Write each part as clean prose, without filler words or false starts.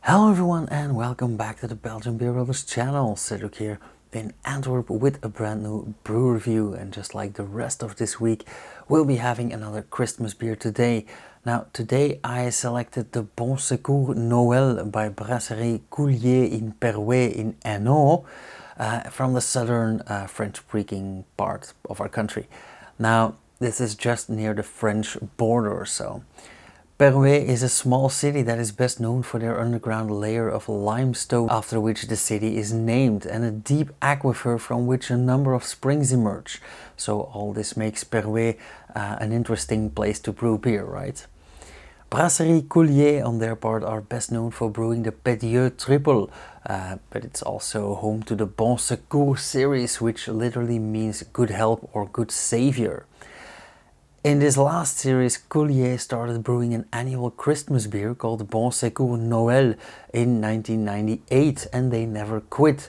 Hello everyone and welcome back to the Belgian Beer Brothers channel. Cedric here in Antwerp with a brand new brew review, and just like the rest of this week we'll be having another Christmas beer today. Now today I selected the Bons Secours Noël by Brasserie Caulier in Perway in Hainaut, from the southern French speaking part of our country. Now this is just near the French border, so Brewery is a small city that is best known for their underground layer of limestone, after which the city is named, and a deep aquifer from which a number of springs emerge. So all this makes Brewery an interesting place to brew beer, right? Brasserie Caulier on their part are best known for brewing the Pédieux triple, but it's also home to the Bons Secours series, which literally means good help or good savior. In this last series, Caulier started brewing an annual Christmas beer called Bons Secours Noël in 1998, and they never quit.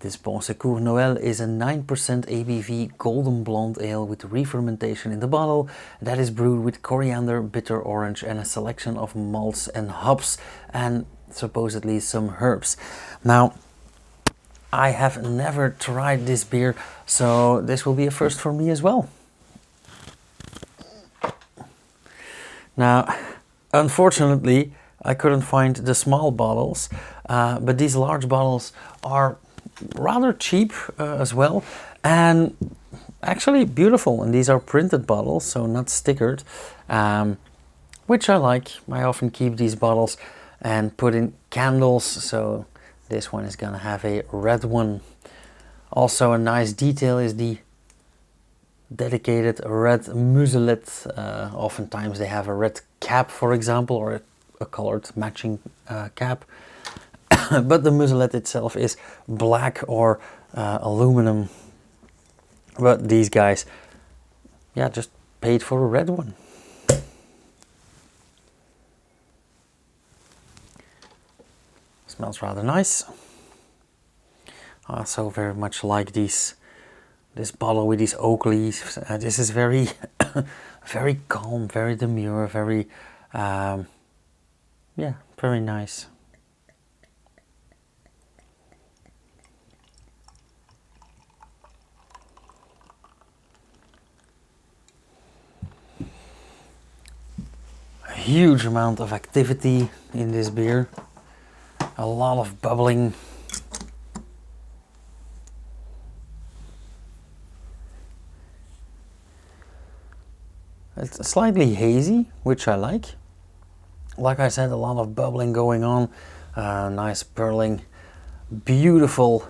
This Bons Secours Noël is a 9% ABV golden blonde ale with re-fermentation in the bottle that is brewed with coriander, bitter orange and a selection of malts and hops, and supposedly some herbs. Now, I have never tried this beer, so this will be a first for me as well. Now, unfortunately, I couldn't find the small bottles, but these large bottles are rather cheap as well, and actually beautiful. And these are printed bottles, so not stickered, which I like. I often keep these bottles and put in candles, so this one is gonna have a red one. Also, a nice detail is the dedicated red muselet. Oftentimes they have a red cap, for example, or a colored matching cap, but the muselet itself is black or aluminum. But these guys, yeah, just paid for a red one. Smells rather nice. I also very much like this bottle with these oak leaves. This is very very calm, very demure, very yeah, very nice. A huge amount of activity in this beer, a lot of bubbling. It's slightly hazy, which I like. Like I said, a lot of bubbling going on, nice purling, beautiful.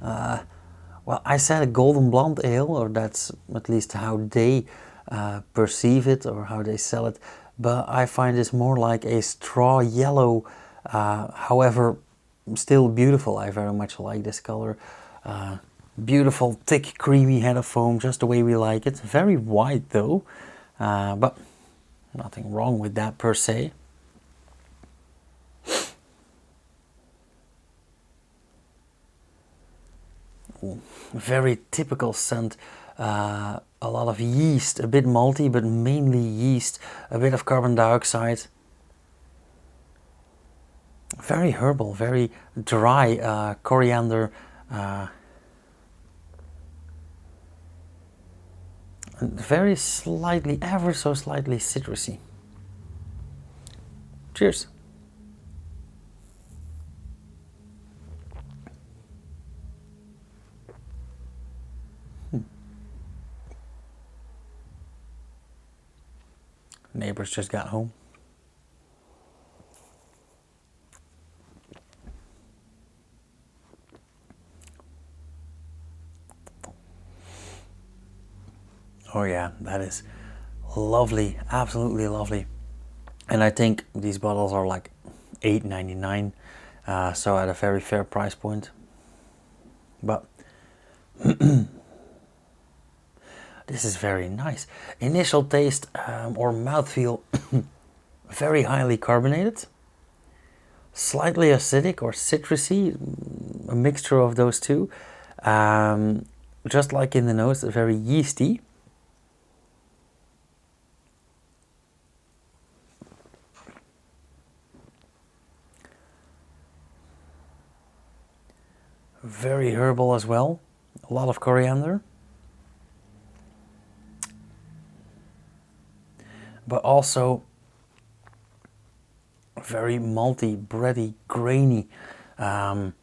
Well, I said a golden blonde ale, or that's at least how they perceive it or how they sell it. But I find this more like a straw yellow, however, still beautiful. I very much like this color. Beautiful, thick, creamy head of foam, just the way we like it. Very white though. But nothing wrong with that per se. Ooh, very typical scent. A lot of yeast, a bit malty, but mainly yeast. A bit of carbon dioxide. Very herbal, very dry, coriander. Very slightly, ever so slightly citrusy. Cheers. Neighbors just got home. Oh yeah, that is lovely, absolutely lovely. And I think these bottles are like $8.99, so at a very fair price point. But this is very nice. Initial taste or mouthfeel, very highly carbonated, slightly acidic or citrusy, a mixture of those two. Just like in the nose, very yeasty. Very herbal as well. A lot of coriander. But also very malty, bready, grainy. On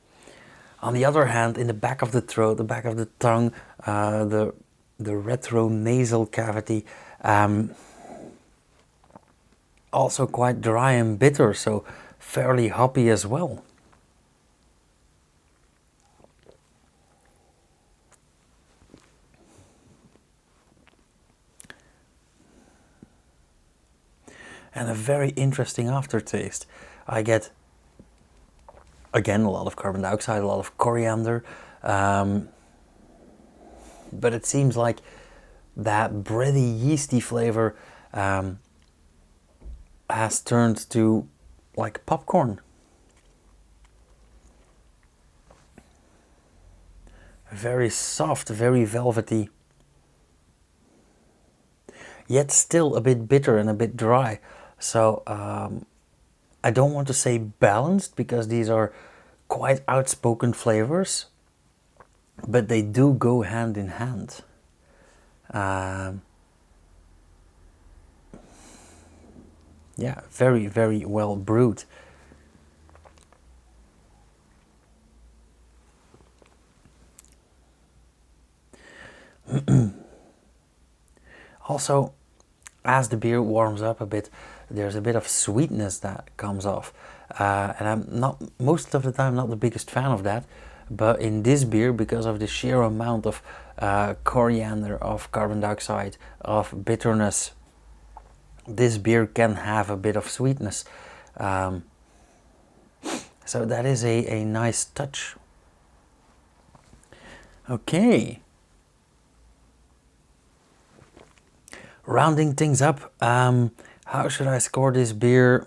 the other hand, in the back of the throat, the back of the tongue, the retronasal cavity, also quite dry and bitter, so fairly hoppy as well. And a very interesting aftertaste. I get, again, a lot of carbon dioxide, a lot of coriander, but it seems like that bready, yeasty flavor has turned to like popcorn. Very soft, very velvety, yet still a bit bitter and a bit dry. So I don't want to say balanced, because these are quite outspoken flavors, but they do go hand in hand. Yeah, very, very well brewed. Also, as the beer warms up a bit, there's a bit of sweetness that comes off, and I'm not, most of the time, not the biggest fan of that, but in this beer, because of the sheer amount of coriander, of carbon dioxide, of bitterness, this beer can have a bit of sweetness, so that is a nice touch. Okay. Rounding things up, how should I score this beer?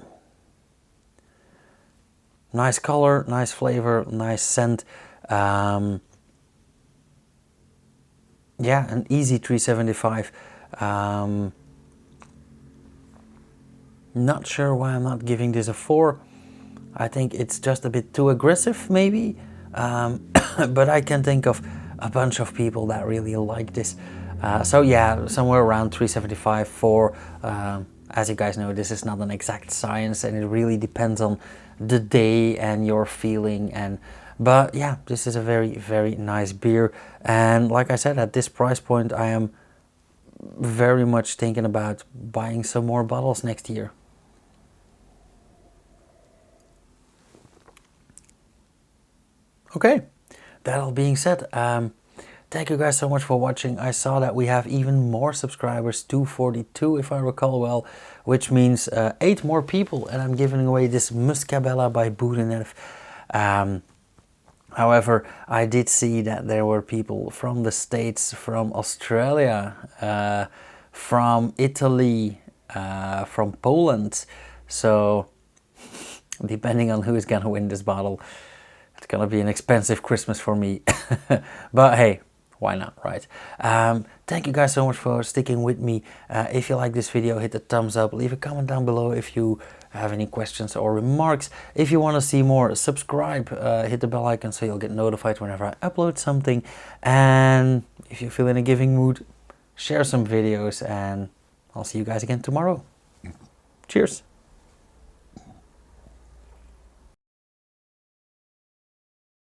Nice color, nice flavor, nice scent. Yeah, an easy 3.75. Not sure why I'm not giving this a 4. I think it's just a bit too aggressive, maybe. But I can think of a bunch of people that really like this. So yeah, somewhere around 3.75, 4. As you guys know, this is not an exact science, and it really depends on the day and your feeling. But yeah, this is a very, very nice beer. And like I said, at this price point, I am very much thinking about buying some more bottles next year. Okay, that all being said, thank you guys so much for watching. I saw that we have even more subscribers, 242 if I recall well, which means 8 more people, and I'm giving away this Muscabella by Boudinef. However, I did see that there were people from the States, from Australia, from Italy, from Poland, so depending on who is gonna win this bottle, it's gonna be an expensive Christmas for me. But hey, why not, right? Thank you guys so much for sticking with me. If you like this video, hit the thumbs up, leave a comment down below if you have any questions or remarks. If you want to see more, subscribe, hit the bell icon so you'll get notified whenever I upload something. And if you feel in a giving mood, share some videos, and I'll see you guys again tomorrow. Cheers!